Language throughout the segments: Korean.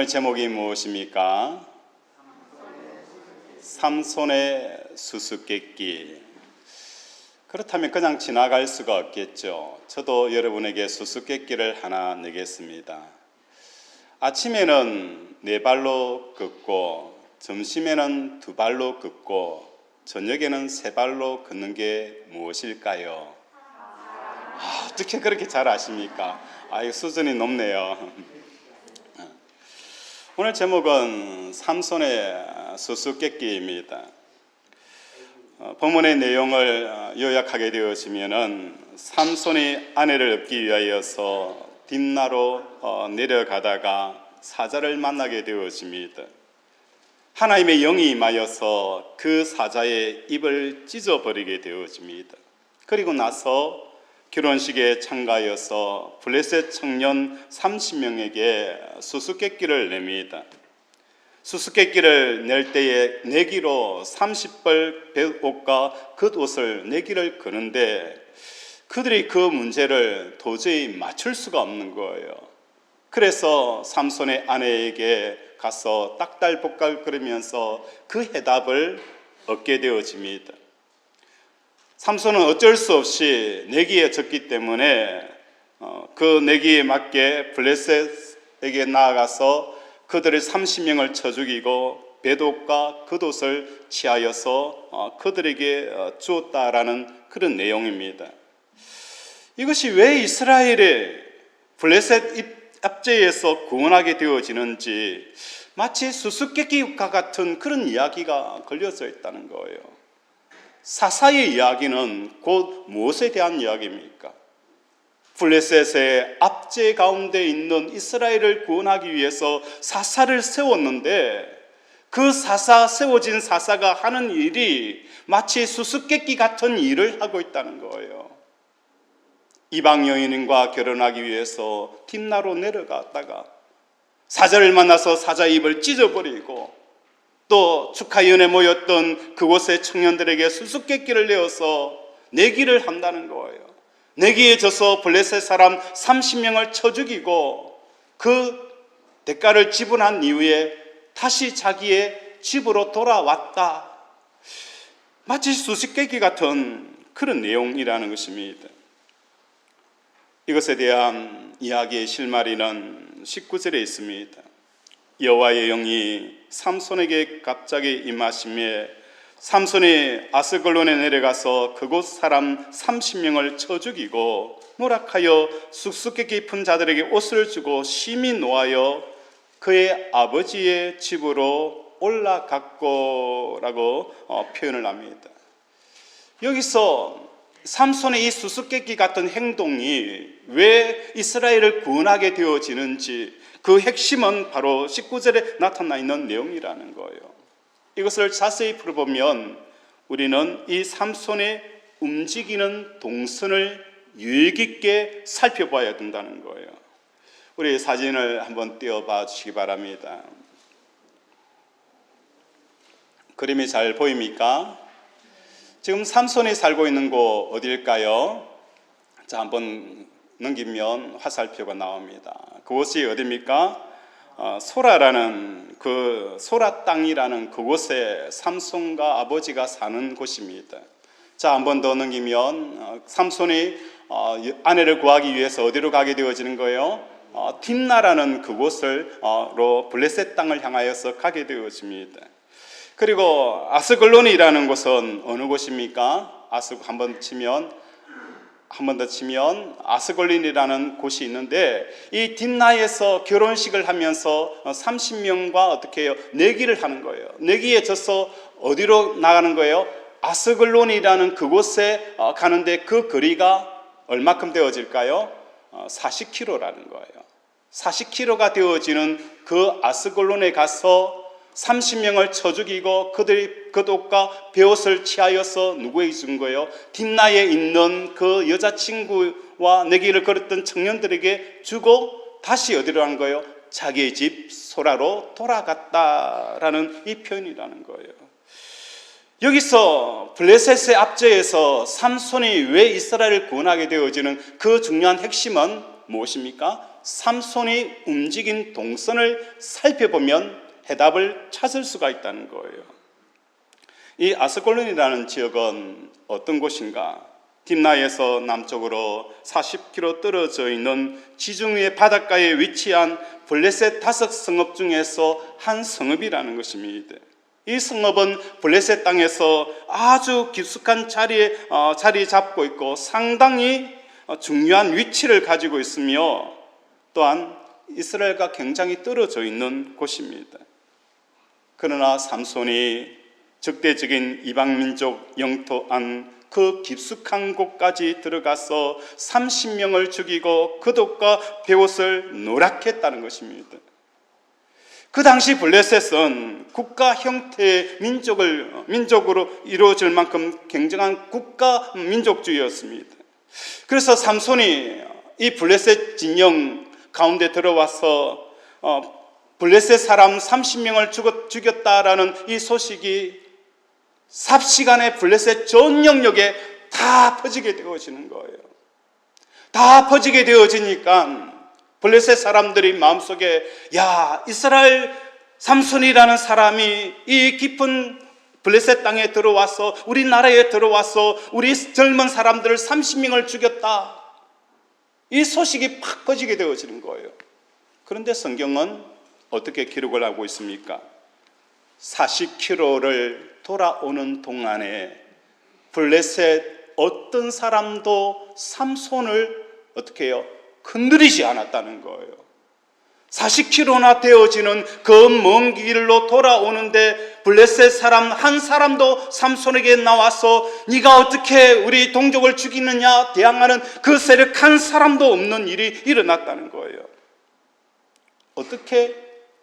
오늘 제목이 무엇입니까? 삼손의 수수께끼. 그렇다면 그냥 지나갈 수가 없겠죠. 저도 여러분에게 수수께끼를 하나 내겠습니다. 아침에는 4발로 걷고, 점심에는 2발로 걷고, 저녁에는 3발로 걷는 게 무엇일까요? 어떻게 그렇게 잘 아십니까? 이 수준이 높네요. 오늘 제목은 삼손의 수수께끼입니다. 본문의 내용을 요약하게 되어지면은 삼손이 아내를 얻기 위하여서 딥나로 내려가다가 사자를 만나게 되어집니다. 하나님의 영이 임하여서 그 사자의 입을 찢어버리게 되어집니다. 그리고 나서 결혼식에 참가하여서 블레셋 청년 30명에게 수수께끼를 냅니다. 수수께끼를 낼 때에 내기로 30벌 뱃옷과 겉옷을 내기를 거는데 그들이 그 문제를 도저히 맞출 수가 없는 거예요. 그래서 삼손의 아내에게 가서 딱달복갈거리면서 그 해답을 얻게 되어집니다. 삼손은 어쩔 수 없이 내기에 졌기 때문에 그 내기에 맞게 블레셋에게 나아가서 그들의 30명을 쳐 죽이고 뱃옷과 겉옷을 취하여서 그들에게 주었다라는 그런 내용입니다. 이것이 왜 이스라엘이 블레셋 압제에서 구원하게 되어지는지 마치 수수께끼와 같은 그런 이야기가 걸려져 있다는 거예요. 사사의 이야기는 곧 무엇에 대한 이야기입니까? 블레셋의 압제 가운데 있는 이스라엘을 구원하기 위해서 사사를 세웠는데 그 세워진 사사가 하는 일이 마치 수수께끼 같은 일을 하고 있다는 거예요. 이방 여인과 결혼하기 위해서 딥나로 내려갔다가 사자를 만나서 사자 입을 찢어버리고 또 축하위원회 모였던 그곳의 청년들에게 수수께끼를 내어서 내기를 한다는 거예요. 내기에 져서 블레셋 사람 30명을 쳐 죽이고 그 대가를 지불한 이후에 다시 자기의 집으로 돌아왔다. 마치 수수께끼 같은 그런 내용이라는 것입니다. 이것에 대한 이야기의 실마리는 19절에 있습니다. 여호와의 영이 삼손에게 갑자기 임하심에 삼손이 아스글론에 내려가서 그곳 사람 30명을 쳐 죽이고 노력하여 수수께끼 깊은 자들에게 옷을 주고 심히 노하여 그의 아버지의 집으로 올라갔고라고 표현을 합니다. 여기서 삼손의 이 수수께끼 같은 행동이 왜 이스라엘을 구원하게 되어지는지 그 핵심은 바로 19절에 나타나 있는 내용이라는 거예요. 이것을 자세히 풀어보면 우리는 이 삼손의 움직이는 동선을 유의 깊게 살펴봐야 된다는 거예요. 우리 사진을 한번 띄워봐 주시기 바랍니다. 그림이 잘 보입니까? 지금 삼손이 살고 있는 곳 어디일까요? 자, 한번 넘기면 화살표가 나옵니다. 그곳이 어디입니까? 소라라는 그 소라 땅이라는 그곳에 삼손과 아버지가 사는 곳입니다. 자, 한 번 더 넘기면 삼손이 아내를 구하기 위해서 어디로 가게 되어지는 거예요? 딥나라는 그곳으로 블레셋 땅을 향하여서 가게 되어집니다. 그리고 아스글론이라는 곳은 어느 곳입니까? 한 번 더 치면 아스글론이라는 곳이 있는데 이 딥나에서 결혼식을 하면서 30명과 어떻게 해요? 내기를 하는 거예요. 내기에 져서 어디로 나가는 거예요? 아스글론이라는 그곳에 가는데 그 거리가 얼마큼 되어질까요? 40km라는 거예요. 40km가 되어지는 그 아스글론에 가서 30명을 쳐 죽이고 그들의 겉옷과 베옷을 취하여서 누구에게 준 거예요? 딥나에 있는 그 여자친구와 내기를 걸었던 청년들에게 주고 다시 어디로 간 거예요? 자기의 집 소라로 돌아갔다라는 이 표현이라는 거예요. 여기서 블레셋의 압제에서 삼손이 왜 이스라엘을 구원하게 되어지는 그 중요한 핵심은 무엇입니까? 삼손이 움직인 동선을 살펴보면 해답을 찾을 수가 있다는 거예요. 이 아스골론이라는 지역은 어떤 곳인가? 딥나에서 남쪽으로 40km 떨어져 있는 지중해 바닷가에 위치한 블레셋 5성읍 중에서 한 성읍이라는 것입니다. 이 성읍은 블레셋 땅에서 아주 깊숙한 자리 잡고 있고 상당히 중요한 위치를 가지고 있으며 또한 이스라엘과 굉장히 떨어져 있는 곳입니다. 그러나 삼손이 적대적인 이방민족 영토 안 그 깊숙한 곳까지 들어가서 30명을 죽이고 그옷과 베옷을 노랗했다는 것입니다. 그 당시 블레셋은 국가 형태의 민족으로 이루어질 만큼 굉장한 국가 민족주의였습니다. 그래서 삼손이 이 블레셋 진영 가운데 들어와서 블레셋 사람 30명을 죽였다라는 이 소식이 삽시간에 블레셋 전 영역에 다 퍼지게 되어지는 거예요. 다 퍼지게 되어지니까 블레셋 사람들이 마음속에 이스라엘 삼손이라는 사람이 이 깊은 블레셋 땅에 들어와서 우리나라에 들어와서 우리 젊은 사람들을 30명을 죽였다. 이 소식이 팍 퍼지게 되어지는 거예요. 그런데 성경은 어떻게 기록을 하고 있습니까? 40km를 돌아오는 동안에 블레셋 어떤 사람도 삼손을 어떻게 해요? 건드리지 않았다는 거예요. 40km나 되어지는 그 먼 길로 돌아오는데 블레셋 사람 한 사람도 삼손에게 나와서 네가 어떻게 우리 동족을 죽이느냐 대항하는 그 세력 한 사람도 없는 일이 일어났다는 거예요. 어떻게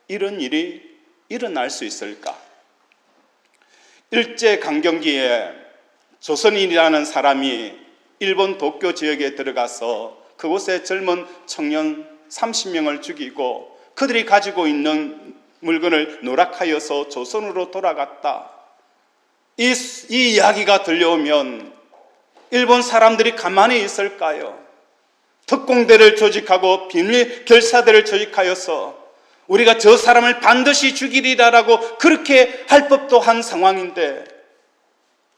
이런 일이 일어날 수 있을까? 일제강점기에 조선인이라는 사람이 일본 도쿄 지역에 들어가서 그곳에 젊은 청년 30명을 죽이고 그들이 가지고 있는 물건을 노락하여서 조선으로 돌아갔다. 이 이야기가 들려오면 일본 사람들이 가만히 있을까요? 특공대를 조직하고 비밀 결사대를 조직하여서 우리가 저 사람을 반드시 죽이리라라고 그렇게 할 법도 한 상황인데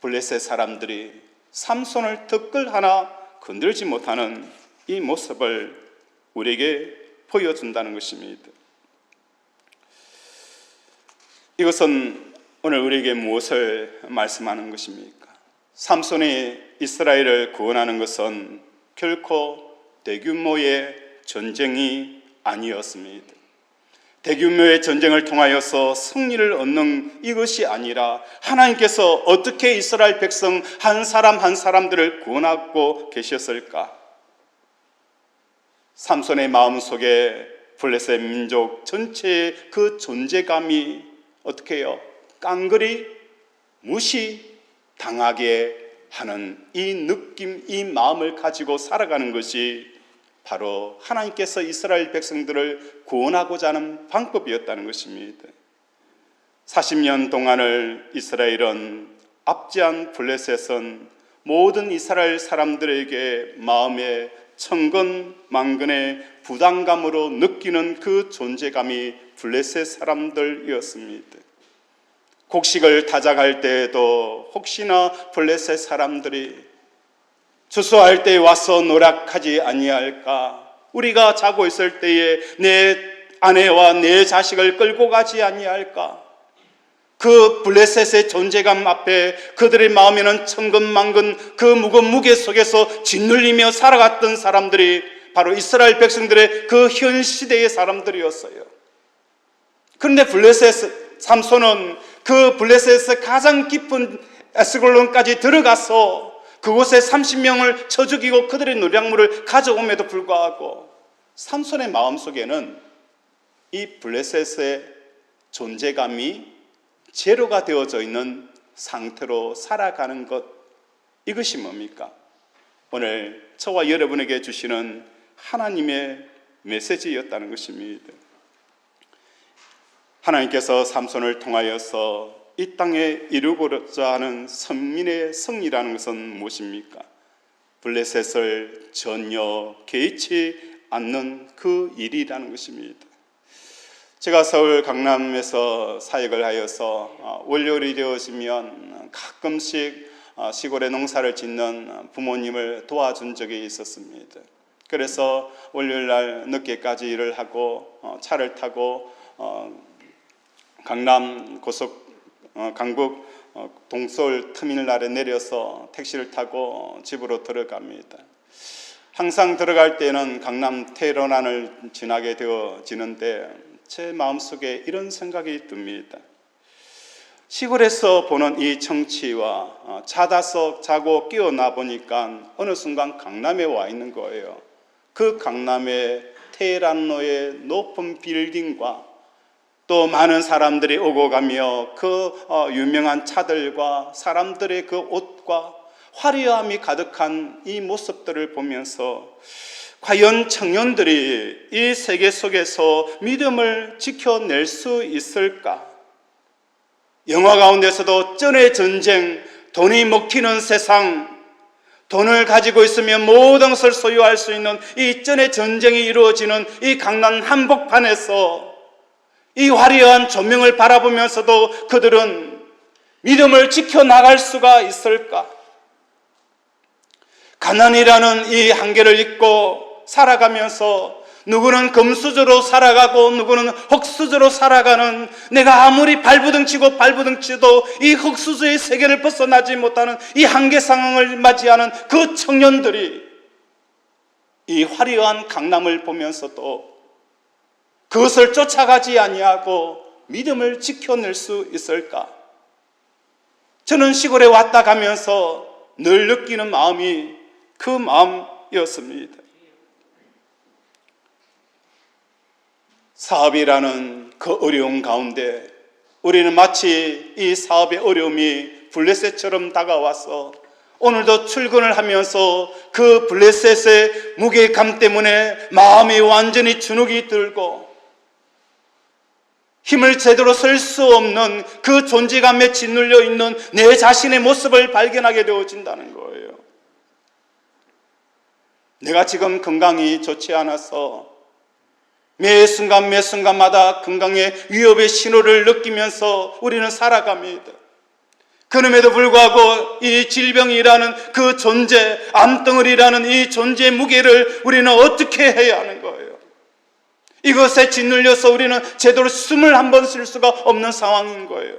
블레셋 사람들이 삼손을 턱을 하나 건들지 못하는 이 모습을 우리에게 보여준다는 것입니다. 이것은 오늘 우리에게 무엇을 말씀하는 것입니까? 삼손이 이스라엘을 구원하는 것은 결코 대규모의 전쟁이 아니었습니다. 대규모의 전쟁을 통하여서 승리를 얻는 이것이 아니라 하나님께서 어떻게 이스라엘 백성 한 사람 한 사람들을 구원하고 계셨을까? 삼손의 마음속에 블레셋 민족 전체의 그 존재감이 어떻게 해요? 깡그리 무시당하게 하는 이 느낌, 이 마음을 가지고 살아가는 것이 바로 하나님께서 이스라엘 백성들을 구원하고자 하는 방법이었다는 것입니다. 40년 동안을 이스라엘은 압제한 블레셋은 모든 이스라엘 사람들에게 마음에 천근만근의 부담감으로 느끼는 그 존재감이 블레셋 사람들이었습니다. 곡식을 타작할 때에도 혹시나 블레셋 사람들이 추수할 때에 와서 노력하지 아니할까? 우리가 자고 있을 때에 내 아내와 내 자식을 끌고 가지 아니할까? 그 블레셋의 존재감 앞에 그들의 마음에는 천근만근 그 무거운 무게 속에서 짓눌리며 살아갔던 사람들이 바로 이스라엘 백성들의 그 현 시대의 사람들이었어요. 그런데 블레셋 삼손은 그 블레셋에서 가장 깊은 에스골론까지 들어가서 그곳에 30명을 쳐 죽이고 그들의 노략물을 가져옴에도 불구하고 삼손의 마음속에는 이 블레셋의 존재감이 제로가 되어져 있는 상태로 살아가는 것, 이것이 뭡니까? 오늘 저와 여러분에게 주시는 하나님의 메시지였다는 것입니다. 하나님께서 삼손을 통하여서 이 땅에 이루고자 하는 선민의 승리라는 것은 무엇입니까? 블레셋을 전혀 개의치 않는 그 일이라는 것입니다. 제가 서울 강남에서 사역을 하여서 월요일이 되어지면 가끔씩 시골에 농사를 짓는 부모님을 도와준 적이 있었습니다. 그래서 월요일 날 늦게까지 일을 하고 차를 타고 강남 강북 동서울 터미널에 내려서 택시를 타고 집으로 들어갑니다. 항상 들어갈 때는 강남 테헤란을 지나게 되어지는데 제 마음속에 이런 생각이 듭니다. 시골에서 보는 이 정치와 자다서 자고 깨어나 보니까 어느 순간 강남에 와 있는 거예요. 그 강남의 테헤란로의 높은 빌딩과 또 많은 사람들이 오고 가며 그 유명한 차들과 사람들의 그 옷과 화려함이 가득한 이 모습들을 보면서 과연 청년들이 이 세계 속에서 믿음을 지켜낼 수 있을까? 영화 가운데서도 쩐의 전쟁, 돈이 먹히는 세상, 돈을 가지고 있으면 모든 것을 소유할 수 있는 이 쩐의 전쟁이 이루어지는 이 강남 한복판에서 이 화려한 조명을 바라보면서도 그들은 믿음을 지켜나갈 수가 있을까? 가난이라는 이 한계를 잊고 살아가면서 누구는 금수저로 살아가고 누구는 흙수저로 살아가는, 내가 아무리 발부둥치고 발부둥치도 이 흙수저의 세계를 벗어나지 못하는 이 한계 상황을 맞이하는 그 청년들이 이 화려한 강남을 보면서도 그것을 쫓아가지 아니하고 믿음을 지켜낼 수 있을까? 저는 시골에 왔다 가면서 늘 느끼는 마음이 그 마음이었습니다. 사업이라는 그 어려움 가운데 우리는 마치 이 사업의 어려움이 블레셋처럼 다가와서 오늘도 출근을 하면서 그 블레셋의 무게감 때문에 마음이 완전히 주눅이 들고 힘을 제대로 쓸 수 없는 그 존재감에 짓눌려 있는 내 자신의 모습을 발견하게 되어진다는 거예요. 내가 지금 건강이 좋지 않아서 매 순간 매 순간마다 건강의 위협의 신호를 느끼면서 우리는 살아갑니다. 그럼에도 불구하고 이 질병이라는 그 존재, 암덩어리라는 이 존재의 무게를 우리는 어떻게 해야 하는 거예요? 이것에 짓눌려서 우리는 제대로 숨을 한 번 쉴 수가 없는 상황인 거예요.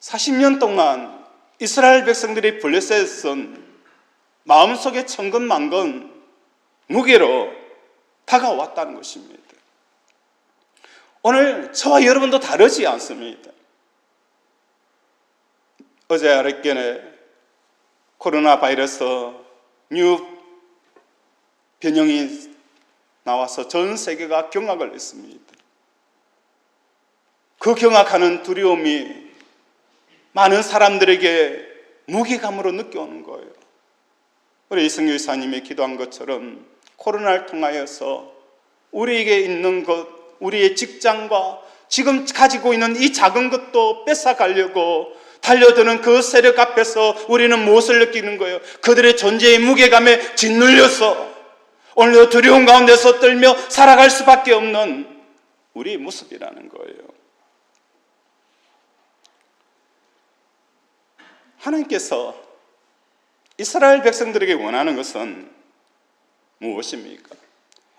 40년 동안 이스라엘 백성들이 블레셋은 마음속에 천근만근 무게로 다가왔다는 것입니다. 오늘 저와 여러분도 다르지 않습니다. 어제 어렵게 코로나 바이러스 뉴 변형이 나와서 전 세계가 경악을 했습니다. 그 경악하는 두려움이 많은 사람들에게 무게감으로 느껴오는 거예요. 우리 이승규 이사님이 기도한 것처럼 코로나를 통하여서 우리에게 있는 것, 우리의 직장과 지금 가지고 있는 이 작은 것도 뺏어가려고 달려드는 그 세력 앞에서 우리는 무엇을 느끼는 거예요? 그들의 존재의 무게감에 짓눌려서 오늘도 두려움 가운데서 떨며 살아갈 수밖에 없는 우리의 모습이라는 거예요. 하나님께서 이스라엘 백성들에게 원하는 것은 무엇입니까?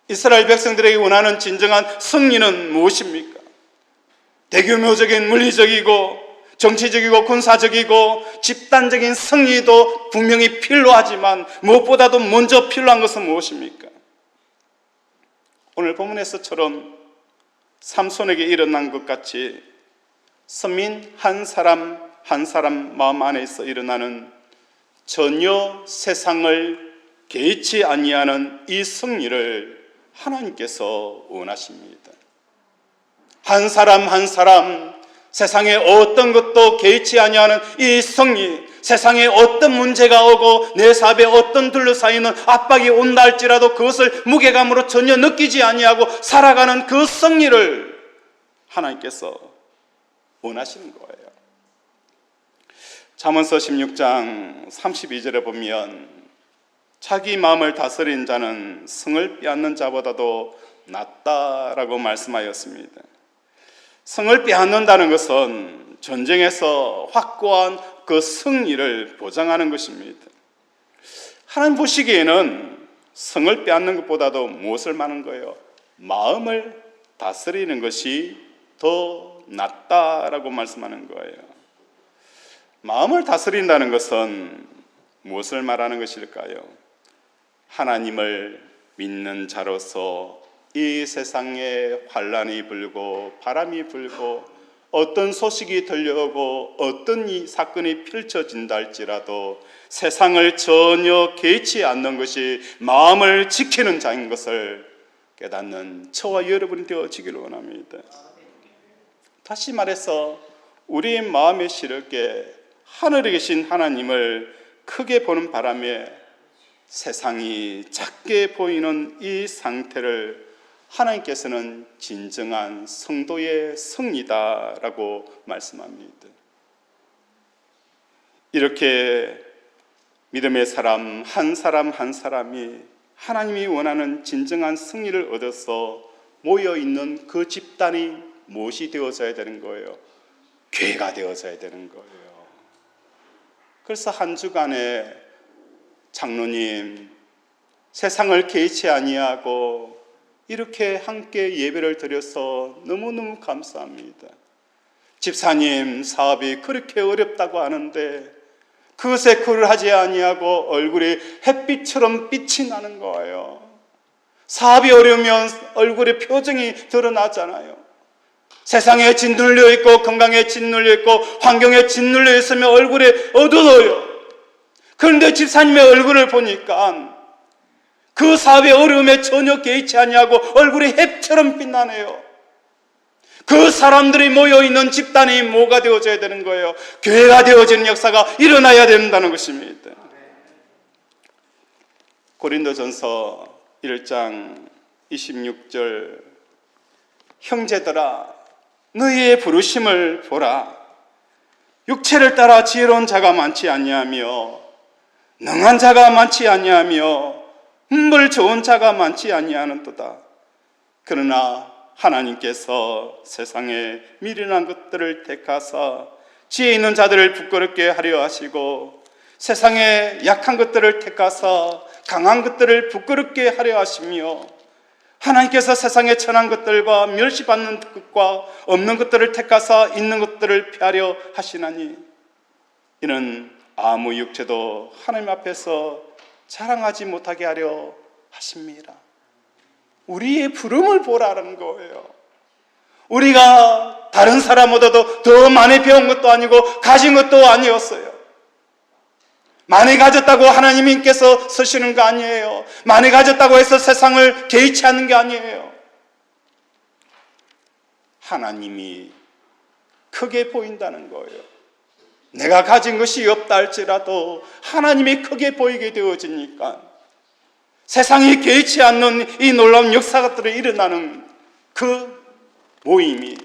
이스라엘 백성들에게 원하는 진정한 승리는 무엇입니까? 대규모적인 물리적이고 정치적이고 군사적이고 집단적인 승리도 분명히 필요하지만 무엇보다도 먼저 필요한 것은 무엇입니까? 오늘 본문에서처럼 삼손에게 일어난 것 같이 서민 한 사람 한 사람 마음 안에서 일어나는 전혀 세상을 개의치 아니하는 이 승리를 하나님께서 원하십니다. 한 사람 한 사람 세상에 어떤 것도 개의치 아니하는 이 승리, 세상에 어떤 문제가 오고 내 삶에 어떤 둘러싸이는 압박이 온다 할지라도 그것을 무게감으로 전혀 느끼지 아니하고 살아가는 그 승리를 하나님께서 원하시는 거예요. 잠언서 16장 32절에 보면 자기 마음을 다스린 자는 성을 빼앗는 자보다도 낫다라고 말씀하였습니다. 성을 빼앗는다는 것은 전쟁에서 확고한 그 승리를 보장하는 것입니다. 하나님 보시기에는 성을 빼앗는 것보다도 무엇을 말하는 거예요? 마음을 다스리는 것이 더 낫다라고 말씀하는 거예요. 마음을 다스린다는 것은 무엇을 말하는 것일까요? 하나님을 믿는 자로서 이 세상에 환란이 불고 바람이 불고 어떤 소식이 들려오고 어떤 이 사건이 펼쳐진다 할지라도 세상을 전혀 개의치 않는 것이 마음을 지키는 자인 것을 깨닫는 저와 여러분이 되어지기를 원합니다. 다시 말해서 우리 마음에 실을게 하늘에 계신 하나님을 크게 보는 바람에 세상이 작게 보이는 이 상태를 하나님께서는 진정한 성도의 승리다라고 말씀합니다. 이렇게 믿음의 사람 한 사람이 하나님이 원하는 진정한 승리를 얻어서 모여있는 그 집단이 무엇이 되어져야 되는 거예요? 교회가 되어져야 되는 거예요. 그래서 한 주간에 장로님 세상을 개의치 아니하고 이렇게 함께 예배를 드려서 너무너무 감사합니다. 집사님 사업이 그렇게 어렵다고 하는데 그것에 굴을 하지 아니하고 얼굴이 햇빛처럼 빛이 나는 거예요. 사업이 어려우면 얼굴에 표정이 드러나잖아요. 세상에 짓눌려 있고 건강에 짓눌려 있고 환경에 짓눌려 있으면 얼굴에 어두워요. 그런데 집사님의 얼굴을 보니까 그 사업의 어려움에 전혀 개의치 아니하고 얼굴이 햇처럼 빛나네요. 그 사람들이 모여있는 집단이 뭐가 되어져야 되는 거예요? 교회가 되어지는 역사가 일어나야 된다는 것입니다. 고린도전서 1장 26절 형제들아 너희의 부르심을 보라. 육체를 따라 지혜로운 자가 많지 아니하며 능한 자가 많지 아니하며 물 좋은 자가 많지 아니하는도다. 그러나 하나님께서 세상에 미련한 것들을 택하사 지혜 있는 자들을 부끄럽게 하려 하시고 세상에 약한 것들을 택하사 강한 것들을 부끄럽게 하려 하시며 하나님께서 세상에 천한 것들과 멸시받는 것과 없는 것들을 택하사 있는 것들을 피하려 하시나니 이는 아무 육체도 하나님 앞에서 자랑하지 못하게 하려 하십니다. 우리의 부름을 보라는 거예요. 우리가 다른 사람보다도 더 많이 배운 것도 아니고 가진 것도 아니었어요. 많이 가졌다고 하나님께서 쓰시는 거 아니에요. 많이 가졌다고 해서 세상을 개의치 않는 게 아니에요. 하나님이 크게 보인다는 거예요. 내가 가진 것이 없다 할지라도 하나님이 크게 보이게 되어지니까 세상이 개의치 않는 이 놀라운 역사들이 일어나는 그 모임이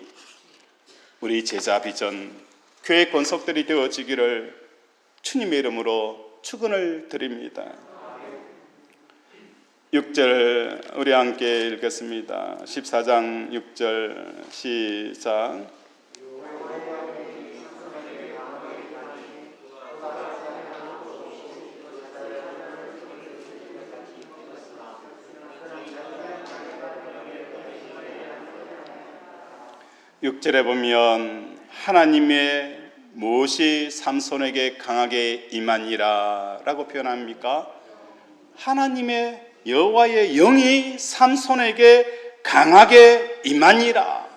우리 제자 비전 교회 권속들이 되어지기를 주님의 이름으로 축원을 드립니다. 6절 우리 함께 읽겠습니다. 14장 6절 시작. 육절에 보면 하나님의 무엇이 삼손에게 강하게 임하니라 라고 표현합니까? 하나님의 여호와의 영이 삼손에게 강하게 임하니라.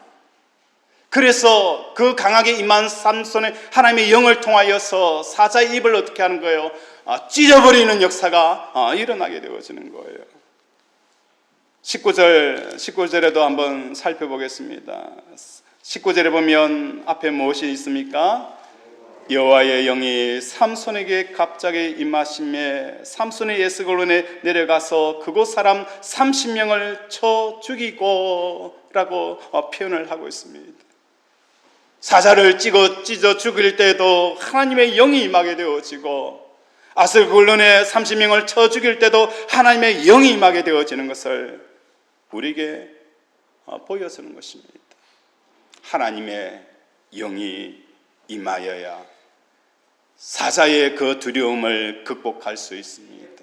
그래서 그 강하게 임한 삼손의 하나님의 영을 통하여서 사자의 입을 어떻게 하는 거예요? 찢어버리는 역사가 일어나게 되어지는 거예요. 19절에도 한번 살펴보겠습니다. 19절에 보면 앞에 무엇이 있습니까? 여호와의 영이 삼손에게 갑자기 임하심에 삼손이 에스골론에 내려가서 그곳 사람 30명을 쳐 죽이고 라고 표현을 하고 있습니다. 사자를 찢어 죽일 때에도 하나님의 영이 임하게 되어지고 아스글론의 30명을 쳐 죽일 때도 하나님의 영이 임하게 되어지는 것을 우리에게 보여주는 것입니다. 하나님의 영이 임하여야 사자의 그 두려움을 극복할 수 있습니다.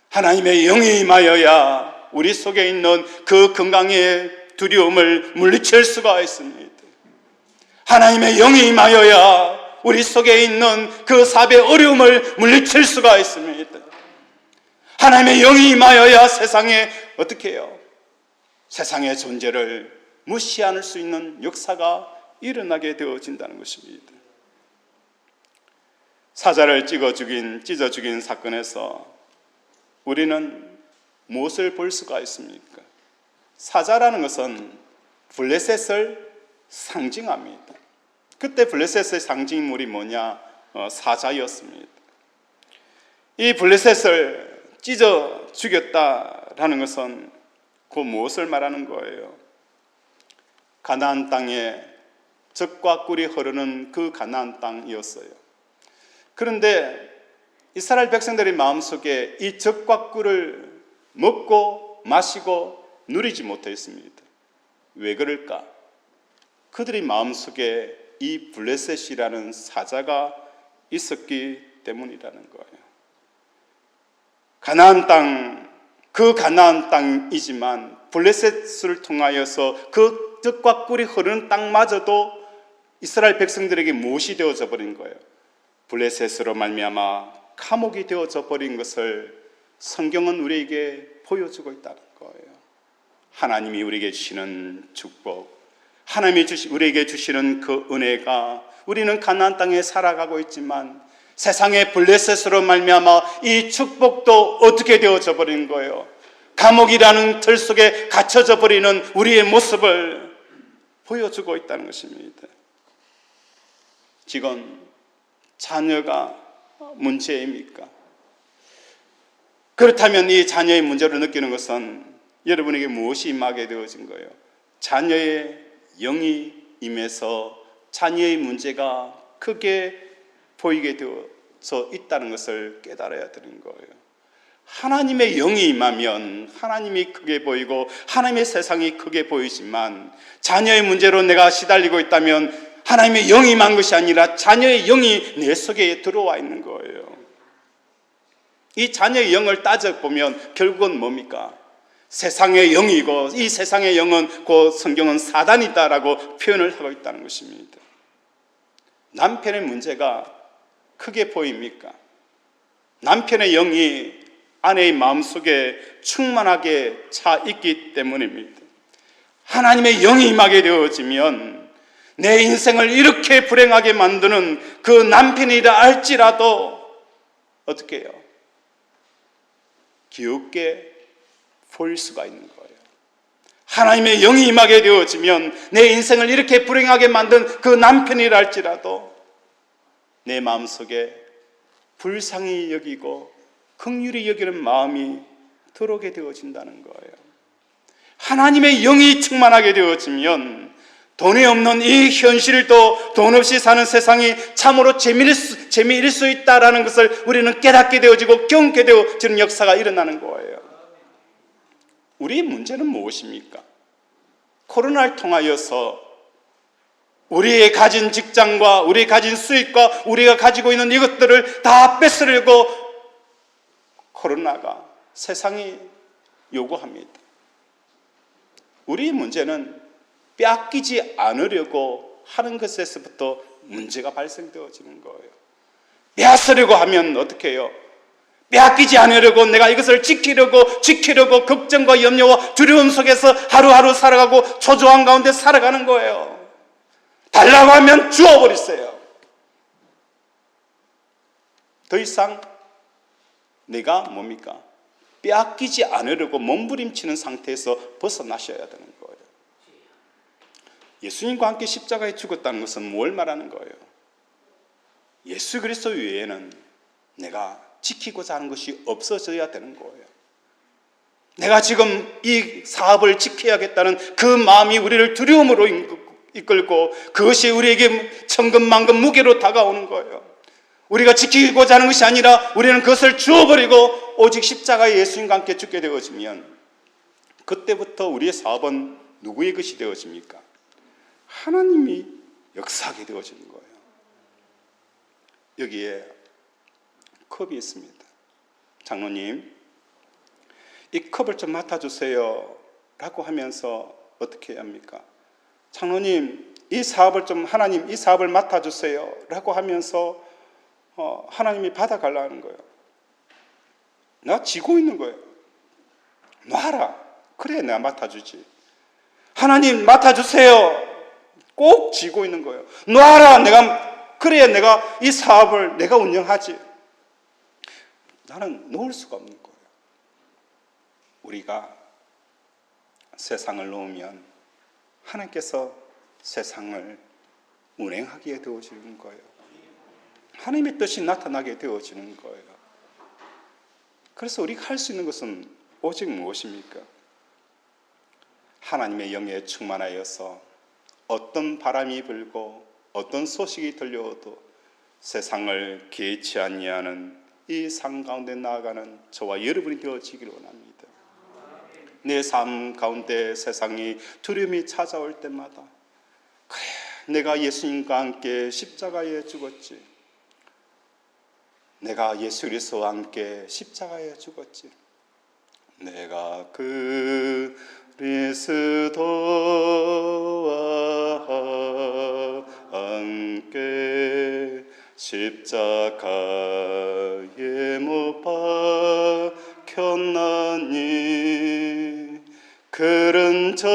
하나님의 영이 임하여야 우리 속에 있는 그 건강의 두려움을 물리칠 수가 있습니다. 하나님의 영이 임하여야 우리 속에 있는 그 사배의 어려움을 물리칠 수가 있습니다. 하나님의 영이 임하여야 세상에 어떻게 해요? 세상의 존재를 무시할 수 있는 역사가 일어나게 되어진다는 것입니다. 사자를 찢어 죽인 사건에서 우리는 무엇을 볼 수가 있습니까? 사자라는 것은 블레셋을 상징합니다. 그때 블레셋의 상징물이 뭐냐? 사자였습니다. 이 블레셋을 찢어 죽였다라는 것은 그 무엇을 말하는 거예요? 가나안 땅에 젖과 꿀이 흐르는 그 가나안 땅이었어요. 그런데 이스라엘 백성들의 마음속에 이 젖과 꿀을 먹고 마시고 누리지 못했습니다. 왜 그럴까? 그들의 마음속에 이 블레셋이라는 사자가 있었기 때문이라는 거예요. 가나안 땅, 그 가나안 땅이지만 블레셋을 통하여서 그 젖과 꿀이 흐르는 땅마저도 이스라엘 백성들에게 무엇이 되어져 버린 거예요? 블레셋으로 말미암아 감옥이 되어져 버린 것을 성경은 우리에게 보여주고 있다는 거예요. 하나님이 우리에게 주시는 축복, 하나님이 우리에게 주시는 그 은혜가, 우리는 가나안 땅에 살아가고 있지만 세상의 블레셋으로 말미암아 이 축복도 어떻게 되어져 버린 거예요? 감옥이라는 틀 속에 갇혀져 버리는 우리의 모습을 보여주고 있다는 것입니다. 지금 자녀가 문제입니까? 그렇다면 이 자녀의 문제를 느끼는 것은 여러분에게 무엇이 임하게 되어진 거예요? 자녀의 영이 임해서 자녀의 문제가 크게 보이게 되어서 있다는 것을 깨달아야 되는 거예요. 하나님의 영이 임하면 하나님이 크게 보이고 하나님의 세상이 크게 보이지만 자녀의 문제로 내가 시달리고 있다면 하나님의 영이 임한 것이 아니라 자녀의 영이 내 속에 들어와 있는 거예요. 이 자녀의 영을 따져보면 결국은 뭡니까? 세상의 영이고 이 세상의 영은 그 성경은 사단이다라고 표현을 하고 있다는 것입니다. 남편의 문제가 크게 보입니까? 남편의 영이 아내의 마음속에 충만하게 차 있기 때문입니다. 하나님의 영이 임하게 되어지면 내 인생을 이렇게 불행하게 만드는 그 남편이라 할지라도 어떻게 해요? 귀엽게 보일 수가 있는 거예요. 하나님의 영이 임하게 되어지면 내 인생을 이렇게 불행하게 만든 그 남편이라 할지라도 내 마음속에 불쌍히 여기고 긍휼히 여기는 마음이 들어오게 되어진다는 거예요. 하나님의 영이 충만하게 되어지면 돈이 없는 이 현실도 돈 없이 사는 세상이 참으로 재미일 수 있다는 것을 우리는 깨닫게 되어지고 경험게 되어지는 역사가 일어나는 거예요. 우리의 문제는 무엇입니까? 코로나를 통하여서 우리의 가진 직장과 우리의 가진 수익과 우리가 가지고 있는 이것들을 다 뺏으려고 코로나가 세상이 요구합니다. 우리의 문제는 빼앗기지 않으려고 하는 것에서부터 문제가 발생되어지는 거예요. 빼앗으려고 하면 어떻게 해요? 빼앗기지 않으려고 내가 이것을 지키려고 걱정과 염려와 두려움 속에서 하루하루 살아가고 초조한 가운데 살아가는 거예요. 달라고 하면 주워버리세요. 더 이상 내가 뭡니까? 빼앗기지 않으려고 몸부림치는 상태에서 벗어나셔야 되는 거예요. 예수님과 함께 십자가에 죽었다는 것은 뭘 말하는 거예요? 예수 그리스도 외에는 내가 지키고자 하는 것이 없어져야 되는 거예요. 내가 지금 이 사업을 지켜야겠다는 그 마음이 우리를 두려움으로 이끌고 그것이 우리에게 천근만근 무게로 다가오는 거예요. 우리가 지키고자 하는 것이 아니라 우리는 그것을 주어버리고 오직 십자가의 예수님과 함께 죽게 되어지면 그때부터 우리의 사업은 누구의 것이 되어집니까? 하나님이 역사하게 되어지는 거예요. 여기에 컵이 있습니다. 장로님, 이 컵을 좀 맡아주세요 라고 하면서 어떻게 해야 합니까? 장로님, 이 사업을 좀 하나님 이 사업을 맡아주세요 라고 하면서 하나님이 받아가려는 거예요. 나 지고 있는 거예요. 놔라. 그래 내가 맡아주지. 하나님 맡아주세요. 꼭 지고 있는 거예요. 놔라. 그래야 내가 이 사업을 내가 운영하지. 나는 놓을 수가 없는 거예요. 우리가 세상을 놓으면 하나님께서 세상을 운행하게 되어지는 거예요. 하나님의 뜻이 나타나게 되어지는 거예요. 그래서 우리가 할 수 있는 것은 오직 무엇입니까? 하나님의 영에 충만하여서 어떤 바람이 불고 어떤 소식이 들려오도 세상을 개의치 아니하는 이 삶 가운데 나아가는 저와 여러분이 되어지기를 원합니다. 내 삶 가운데 세상이 두려움이 찾아올 때마다 그래, 내가 예수님과 함께 십자가에 죽었지. 내가 예수 그리스도와 함께 십자가에 죽었지. 내가 그리스도와 함께 십자가에 못 박혔나니 그런 저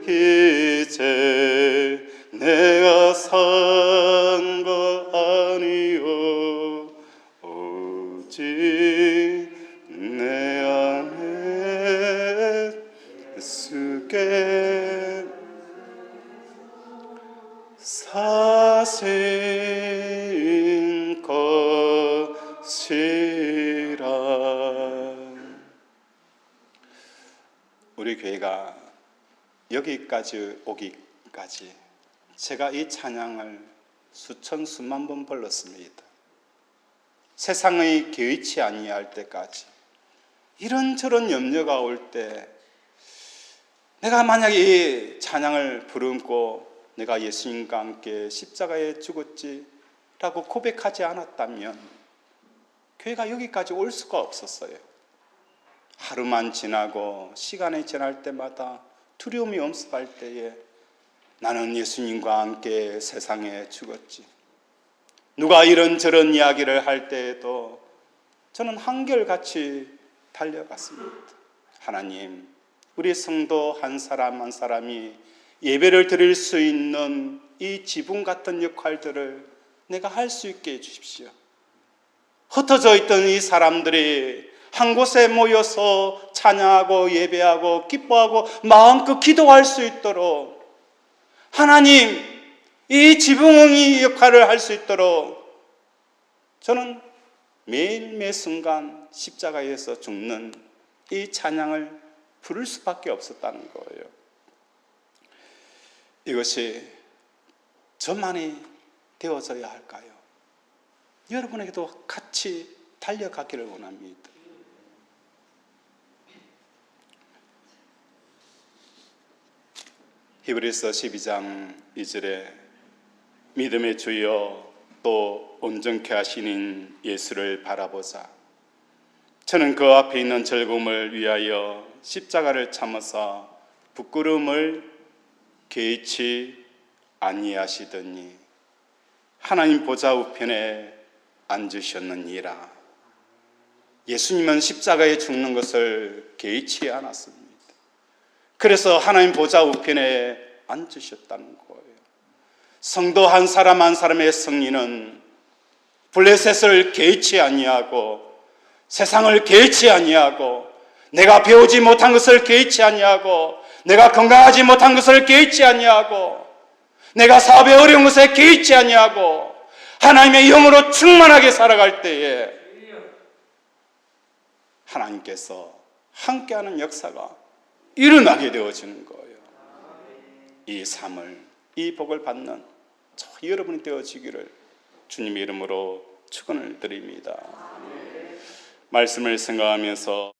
이제 내가 산 것 아니요 오직 내 안에 예수께 사신 것이라. 우리 교회가 여기까지 오기까지 제가 이 찬양을 수천 수만 번 불렀습니다. 세상의 개의치 아니할 때까지 이런저런 염려가 올 때 내가 만약에 이 찬양을 부르고 내가 예수님과 함께 십자가에 죽었지 라고 고백하지 않았다면 교회가 여기까지 올 수가 없었어요. 하루만 지나고 시간이 지날 때마다 두려움이 엄습할 때에 나는 예수님과 함께 세상에 죽었지. 누가 이런저런 이야기를 할 때에도 저는 한결같이 달려갔습니다. 하나님, 우리 성도 한 사람 한 사람이 예배를 드릴 수 있는 이 지붕 같은 역할들을 내가 할 수 있게 해주십시오. 흩어져 있던 이 사람들이 한 곳에 모여서 찬양하고 예배하고 기뻐하고 마음껏 기도할 수 있도록 하나님, 이 지붕의 역할을 할 수 있도록 저는 매일 매 순간 십자가에서 죽는 이 찬양을 부를 수밖에 없었다는 거예요. 이것이 저만이 되어져야 할까요? 여러분에게도 같이 달려가기를 원합니다. 히브리서 12장 2절에 믿음의 주여 또 온전케 하시는 예수를 바라보자. 저는 그 앞에 있는 즐거움을 위하여 십자가를 참으사 부끄러움을 개의치 아니하시더니 하나님 보좌 우편에 앉으셨느니라. 예수님은 십자가에 죽는 것을 개의치 않았습니다. 그래서 하나님 보좌 우편에 앉으셨다는 거예요. 성도 한 사람 한 사람의 승리는 블레셋을 개의치 아니하고 세상을 개의치 아니하고 내가 배우지 못한 것을 개의치 아니하고 내가 건강하지 못한 것을 개의치 아니하고 내가 사업에 어려운 것에 개의치 아니하고 하나님의 영으로 충만하게 살아갈 때에 하나님께서 함께하는 역사가 일어나게 되어지는 거예요. 이 삶을, 이 복을 받는 저 여러분이 되어지기를 주님의 이름으로 축원을 드립니다. 말씀을 생각하면서